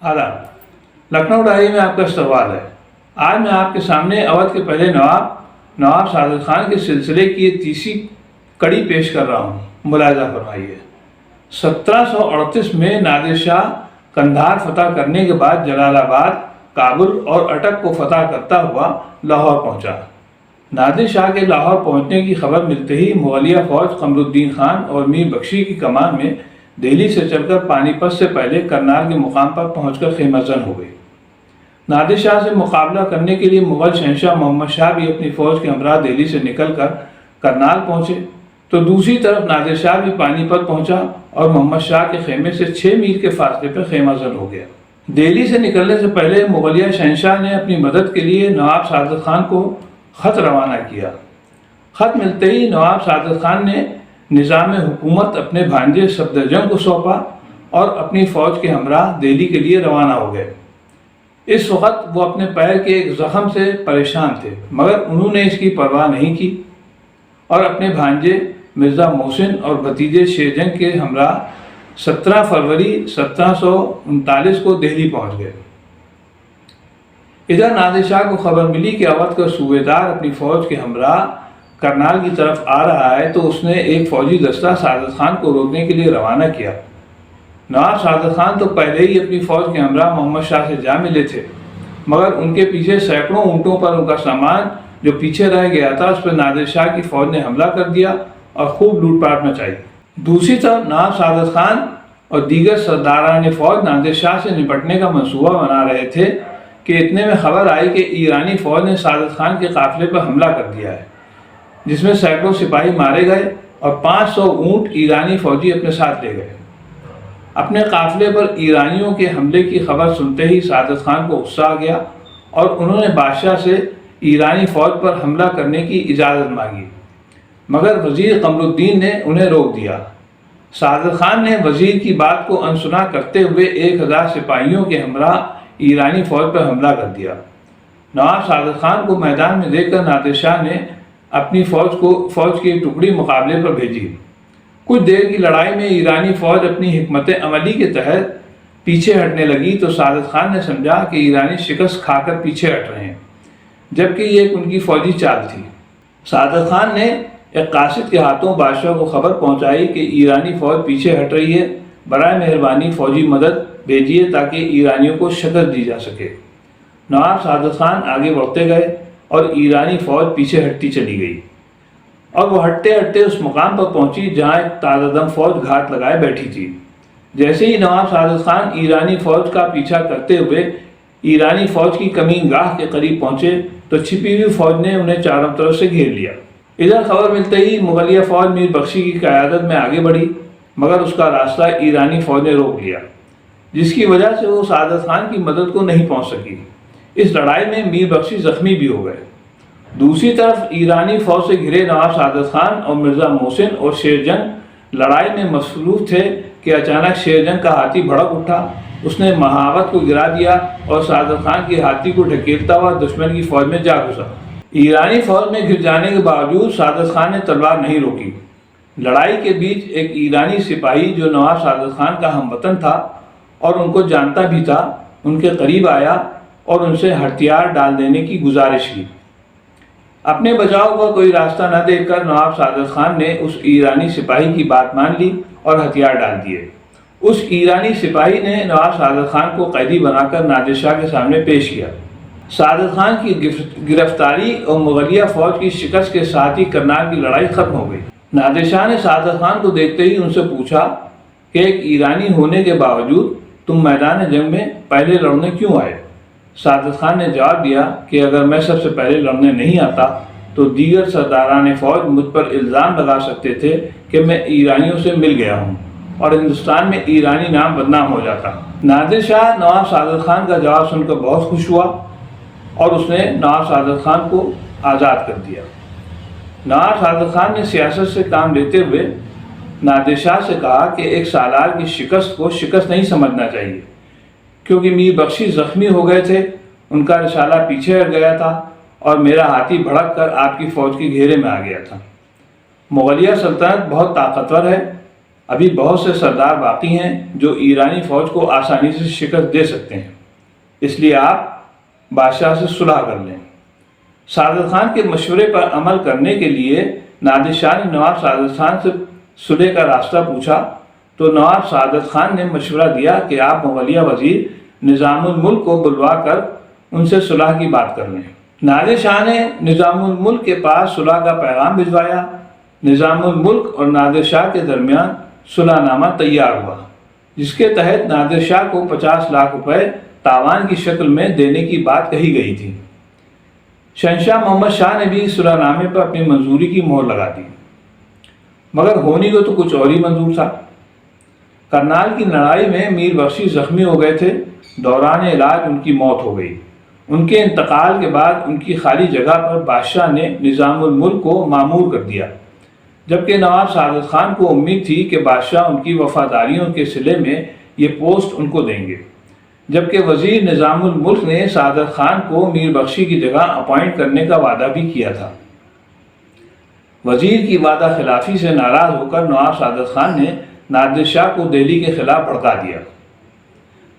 आदाब। लखनऊ डायरी में आपका सवाल है। आज मैं आपके सामने अवध के पहले नवाब सादत खान के सिलसिले की तीसरी कड़ी पेश कर रहा हूँ। मुलाहिजा फरमाइए। 1738 में नादिर शाह कंधार फतह करने के बाद जलालाबाद, काबुल और अटक को फतह करता हुआ लाहौर पहुँचा। नादिर शाह के लाहौर पहुँचने की खबर मिलते ही मुगलिया फौज कमरुद्दीन खान और मीर बख्शी की कमान में दिल्ली से चलकर पानीपत से पहले करनाल के मुकाम पर पहुंचकर खेमजन हो गई। नादिर शाह से मुकाबला करने के लिए मुगल शहंशाह मोहम्मद शाह भी अपनी फौज के हमरा दिल्ली से निकलकर करनाल पहुंचे, तो दूसरी तरफ नादिर शाह भी पानीपत पहुंचा और मोहम्मद शाह के खेमे से 6 मील के फासले पर खेमजन हो गया। दिल्ली से निकलने से पहले मुगलिया शहंशाह ने अपनी मदद के लिए नवाब सादत खान को खत रवाना किया। खत मिलते ही नवाब सादत खान ने निज़ाम हुकूमत अपने भांजे सफदरजंग को सौंपा और अपनी फ़ौज के हमरा दिल्ली के लिए रवाना हो गए। इस वक्त वो अपने पैर के एक ज़ख़म से परेशान थे, मगर उन्होंने इसकी परवाह नहीं की और अपने भांजे मिर्ज़ा मोहसिन और भतीजे शेरजंग के हमरा 17 फरवरी 1739 को दिल्ली पहुंच गए। इधर नादिर शाह को खबर मिली कि अवध का सूबेदार अपनी फ़ौज के हमरा करनाल की तरफ आ रहा है, तो उसने एक फौजी दस्ता सादत खान को रोकने के लिए रवाना किया। नवाब सादत खान तो पहले ही अपनी फ़ौज के हमरा मोहम्मद शाह से जा मिले थे, मगर उनके पीछे सैकड़ों ऊँटों पर उनका सामान जो पीछे रह गया था, उस पर नादिर शाह की फ़ौज ने हमला कर दिया और खूब लूटपाट मचाई। दूसरी तरफ नवाब सादत खान और दीगर सरदारान फ़ौज नादिर शाह से निपटने का मंसूबा बना रहे थे कि इतने में खबर आई कि ईरानी फ़ौज ने सादत खान के काफ़िले पर हमला कर दिया है, जिसमें सैकड़ों सिपाही मारे गए और 500 ऊँट ईरानी फौजी अपने साथ ले गए। अपने काफिले पर ईरानियों के हमले की खबर सुनते ही सादत खान को गुस्सा आ गया और उन्होंने बादशाह से ईरानी फौज पर हमला करने की इजाज़त मांगी, मगर वज़ीर कमरुद्दीन ने उन्हें रोक दिया। सादत खान ने वज़ीर की बात को अनसुना करते हुए 1000 सिपाहियों के हमरा ईरानी फौज पर हमला कर दिया। नवाब सादत खान को मैदान में देखकर नादिर शाह ने अपनी फौज की टुकड़ी मुकाबले पर भेजी। कुछ देर की लड़ाई में ईरानी फौज अपनी हिकमत अमली के तहत पीछे हटने लगी, तो सादत खान ने समझा कि ईरानी शिकस्त खाकर पीछे हट रहे हैं, जबकि ये एक उनकी फौजी चाल थी। सादत खान ने एक कासिद के हाथों बादशाह को खबर पहुंचाई कि ईरानी फौज पीछे हट रही है, बराए मेहरबानी फौजी मदद भेजिए ताकि ईरानियों को शिकस्त दी जा सके। नवाब सादत खान आगे बढ़ते गए और ईरानी फौज पीछे हटती चली गई और वो हटते हटते उस मुकाम पर पहुंची जहां एक ताज़ादम फौज घात लगाए बैठी थी। जैसे ही नवाब सादत खान ईरानी फौज का पीछा करते हुए ईरानी फौज की कमीनगाह के करीब पहुंचे, तो छिपी हुई फौज ने उन्हें चारों तरफ से घेर लिया। इधर खबर मिलते ही मुगलिया फौज मीर बख्शी की क़यादत में आगे बढ़ी, मगर उसका रास्ता ईरानी फौज ने रोक लिया, जिसकी वजह से वो सादत खान की मदद को नहीं पहुँच सकी। इस लड़ाई में मीर बख्शी जख्मी भी हो गए। दूसरी तरफ ईरानी फौज से घिरे नवाब सादत खान और मिर्ज़ा मोहसिन और शेरजंग लड़ाई में मसरूफ़ थे कि अचानक शेरजंग का हाथी भड़क उठा। उसने महावत को गिरा दिया और सादत खान के हाथी को ढकेलता हुआ दुश्मन की फौज में जा घुसा। ईरानी फौज में घिर जाने के बावजूद सादत खान ने तलवार नहीं रोकी। लड़ाई के बीच एक ईरानी सिपाही जो नवाब सादत खान का हमवतन था और उनको जानता भी था, उनके करीब आया और उनसे हथियार डाल देने की गुजारिश की। अपने बचाव का कोई रास्ता न देखकर नवाब सादत खान ने उस ईरानी सिपाही की बात मान ली और हथियार डाल दिए। उस ईरानी सिपाही ने नवाब सादत खान को कैदी बनाकर नादिर शाह के सामने पेश किया। सादत खान की गिरफ्तारी और मुगलिया फौज की शिकस्त के साथ ही करनाल की लड़ाई खत्म हो गई। नादिर शाह ने सादत खान को देखते ही उनसे पूछा कि एक ईरानी होने के बावजूद तुम मैदान जंग में पहले लड़ने क्यों आए? सादत खान ने जवाब दिया कि अगर मैं सबसे पहले लड़ने नहीं आता तो दीगर सरदारान फौज मुझ पर इल्ज़ाम लगा सकते थे कि मैं ईरानियों से मिल गया हूँ और हिंदुस्तान में ईरानी नाम बदनाम हो जाता। नादिर शाह नवाब सादत खान का जवाब सुनकर बहुत खुश हुआ और उसने नवाब सादत खान को आज़ाद कर दिया। नवाब सादत खान ने सियासत से काम लेते हुए नादिर शाह से कहा कि एक सालार की शिकस्त को शिकस्त नहीं समझना चाहिए, क्योंकि मीर बख्शी जख्मी हो गए थे, उनका रिसाला पीछे हट गया था और मेरा हाथी भड़क कर आपकी फ़ौज के घेरे में आ गया था। मुगलिया सल्तनत बहुत ताकतवर है, ابھی بہت سے سردار باقی ہیں جو ایرانی فوج کو آسانی سے شکست دے سکتے ہیں، اس لیے آپ بادشاہ سے صلح کر لیں۔ سعادت خان کے مشورے پر عمل کرنے کے لیے نادر شاہ نے نواب سعادت خان سے صلح کا راستہ پوچھا تو نواب سعادت خان نے مشورہ دیا کہ آپ مغلیہ وزیر نظام الملک کو بلوا کر ان سے صلح کی بات کر لیں۔ نادر شاہ نے نظام الملک کے پاس صلح کا پیغام بھجوایا۔ نظام الملک اور نادر شاہ کے درمیان صلح نامہ تیار ہوا، جس کے تحت نادر شاہ کو 50 لاکھ روپے تاوان کی شکل میں دینے کی بات کہی گئی تھی۔ شہنشاہ محمد شاہ نے بھی صلح نامے پر اپنی منظوری کی مہر لگا دی، مگر ہونی کو تو کچھ اور ہی منظور تھا۔ کرنال کی لڑائی میں میر بخشی زخمی ہو گئے تھے، دوران علاج ان کی موت ہو گئی۔ ان کے انتقال کے بعد ان کی خالی جگہ پر بادشاہ نے نظام الملک کو مامور کر دیا، جبکہ نواب سعادت خان کو امید تھی کہ بادشاہ ان کی وفاداریوں کے صلے میں یہ پوسٹ ان کو دیں گے، جبکہ وزیر نظام الملک نے سعادت خان کو میر بخشی کی جگہ اپوائنٹ کرنے کا وعدہ بھی کیا تھا۔ وزیر کی وعدہ خلافی سے ناراض ہو کر نواب سعادت خان نے نادر شاہ کو دہلی کے خلاف بھڑکا دیا۔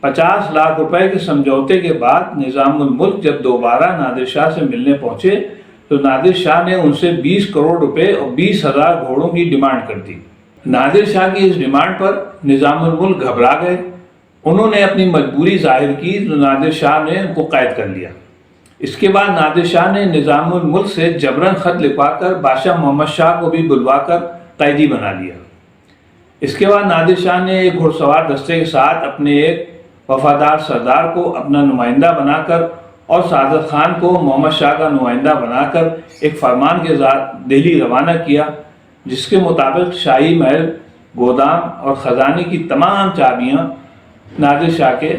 50 لاکھ روپے کے سمجھوتے کے بعد نظام الملک جب دوبارہ نادر شاہ سے ملنے پہنچے تو نادر شاہ نے ان سے 20 کروڑ روپے اور 20,000 گھوڑوں کی ڈیمانڈ کر دی۔ نادر شاہ کی اس ڈیمانڈ پر نظام الملک گھبرا گئے۔ انہوں نے اپنی مجبوری ظاہر کی تو نادر شاہ نے ان کو قید کر لیا۔ اس کے بعد نادر شاہ نے نظام الملک سے جبراً خط لکھوا کر بادشاہ محمد شاہ کو بھی بلوا کر قیدی بنا لیا۔ اس کے بعد نادر شاہ نے ایک گھڑ سوار دستے کے ساتھ اپنے ایک وفادار سردار کو اپنا نمائندہ بنا کر اور سعادت خان کو محمد شاہ کا نمائندہ بنا کر ایک فرمان کے ساتھ دہلی روانہ کیا، جس کے مطابق شاہی محل، گودام اور خزانے کی تمام چابیاں نادر شاہ کے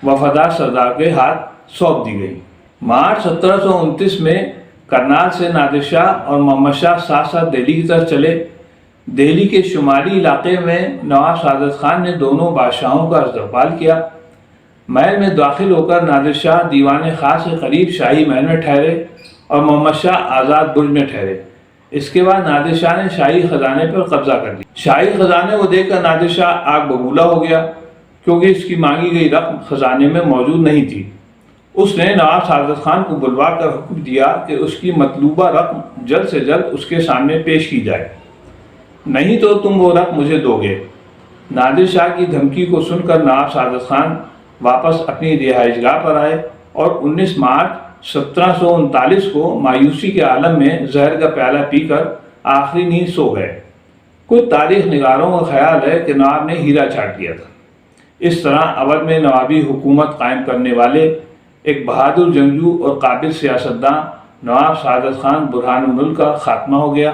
وفادار سردار کے ہاتھ سونپ دی گئی۔ مارچ 1729 میں کرنال سے نادر شاہ اور محمد شاہ ساتھ ساتھ دہلی کی طرف چلے۔ دہلی کے شمالی علاقے میں نواب سعادت خان نے دونوں بادشاہوں کا استقبال کیا۔ محل میں داخل ہو کر نادر شاہ دیوان خاص کے قریب شاہی محل میں ٹھہرے اور محمد شاہ آزاد برج میں ٹھہرے۔ اس کے بعد نادر شاہ نے شاہی خزانے پر قبضہ کر لیا۔ شاہی خزانے کو دیکھ کر نادر شاہ آگ ببولا ہو گیا، کیونکہ اس کی مانگی گئی رقم خزانے میں موجود نہیں تھی۔ اس نے نواب سعادت خان کو بلوا کر حکم دیا کہ اس کی مطلوبہ رقم جلد سے جلد اس کے سامنے پیش کی جائے، نہیں تو تم وہ رقم مجھے دو گے۔ نادر شاہ کی دھمکی کو سن کر نواب سعادت خان واپس اپنی رہائش گاہ پر آئے اور 19 مارچ 1739 کو مایوسی کے عالم میں زہر کا پیالہ پی کر آخری نیند سو گئے۔ کچھ تاریخ نگاروں کا خیال ہے کہ نواب نے ہیرا چاٹ دیا تھا۔ اس طرح اودھ میں نوابی حکومت قائم کرنے والے ایک بہادر جنگجو اور قابل سیاستداں نواب سعادت خان برہان الملک کا خاتمہ ہو گیا۔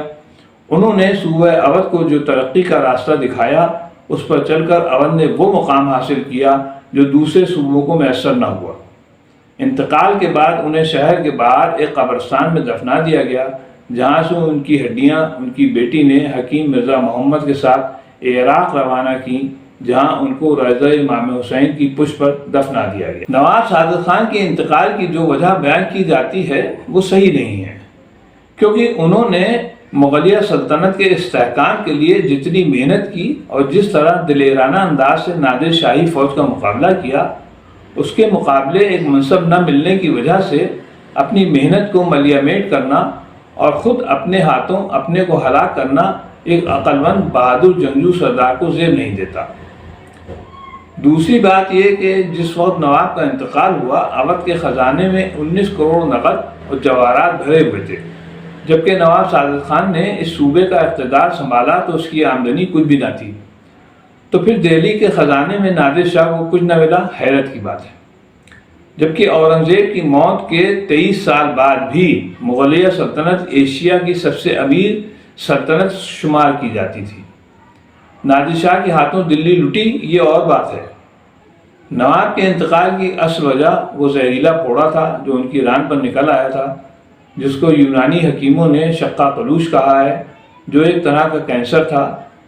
انہوں نے صوبہ اودھ کو جو ترقی کا راستہ دکھایا، اس پر چل کر اودھ نے وہ مقام حاصل کیا جو دوسرے صوبوں کو میسر نہ ہوا۔ انتقال کے بعد انہیں شہر کے باہر ایک قبرستان میں دفنا دیا گیا، جہاں سے ان کی ہڈیاں ان کی بیٹی نے حکیم مرزا محمد کے ساتھ عراق روانہ کیں، جہاں ان کو روضہ امام حسین کی پشت پر دفنا دیا گیا۔ نواب سعادت خان کے انتقال کی جو وجہ بیان کی جاتی ہے وہ صحیح نہیں ہے، کیونکہ انہوں نے مغلیہ سلطنت کے استحکام کے لیے جتنی محنت کی اور جس طرح دلیرانہ انداز سے نادر شاہی فوج کا مقابلہ کیا، اس کے مقابلے ایک منصب نہ ملنے کی وجہ سے اپنی محنت کو ملیامیٹ کرنا اور خود اپنے ہاتھوں اپنے کو ہلاک کرنا ایک عقل مند بہادر جنگجو سردار کو زیب نہیں دیتا۔ دوسری بات یہ کہ جس وقت نواب کا انتقال ہوا، اودھ کے خزانے میں 19 کروڑ نقد اور جواہرات بھرے ہوئے تھے، جبکہ نواب سعادت خان نے اس صوبے کا اقتدار سنبھالا تو اس کی آمدنی کچھ بھی نہ تھی۔ تو پھر دہلی کے خزانے میں نادر شاہ کو کچھ نہ ملا، حیرت کی بات ہے۔ جبکہ اورنگزیب کی موت کے 23 سال بعد بھی مغلیہ سلطنت ایشیا کی سب سے امیر سلطنت شمار کی جاتی تھی۔ نادر شاہ کے ہاتھوں دلی لٹی، یہ اور بات ہے۔ نواب کے انتقال کی اصل وجہ وہ زہریلا پھوڑا تھا جو ان کی ران پر نکل آیا تھا، جس کو یونانی حکیموں نے شقہ قلوش کہا ہے، جو ایک طرح کا کینسر تھا۔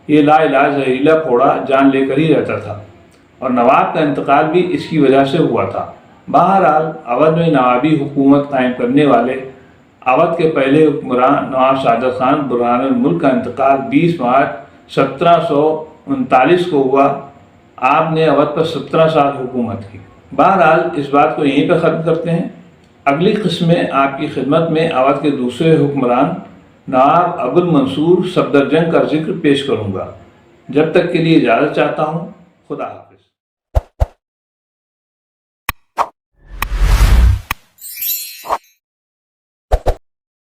یہ لا علاج زہریلا پھوڑا جان لے کر ہی رہتا تھا، اور نواب کا انتقال بھی اس کی وجہ سے ہوا تھا۔ بہرحال اودھ میں نوابی حکومت قائم کرنے والے اودھ کے پہلے حکمران نواب سعادت خان برہان الملک کا انتقال 20 مارچ 1939 کو ہوا۔ آپ نے اودھ پر 17 سال حکومت کی۔ بہرحال اس بات کو یہیں پہ ختم کرتے ہیں۔ اگلی قسم میں آپ کی خدمت میں اودھ کے دوسرے حکمران نواب ابو المنصور صفدر جنگ کا ذکر پیش کروں گا۔ جب تک کے لیے اجازت چاہتا ہوں۔ خدا حافظ۔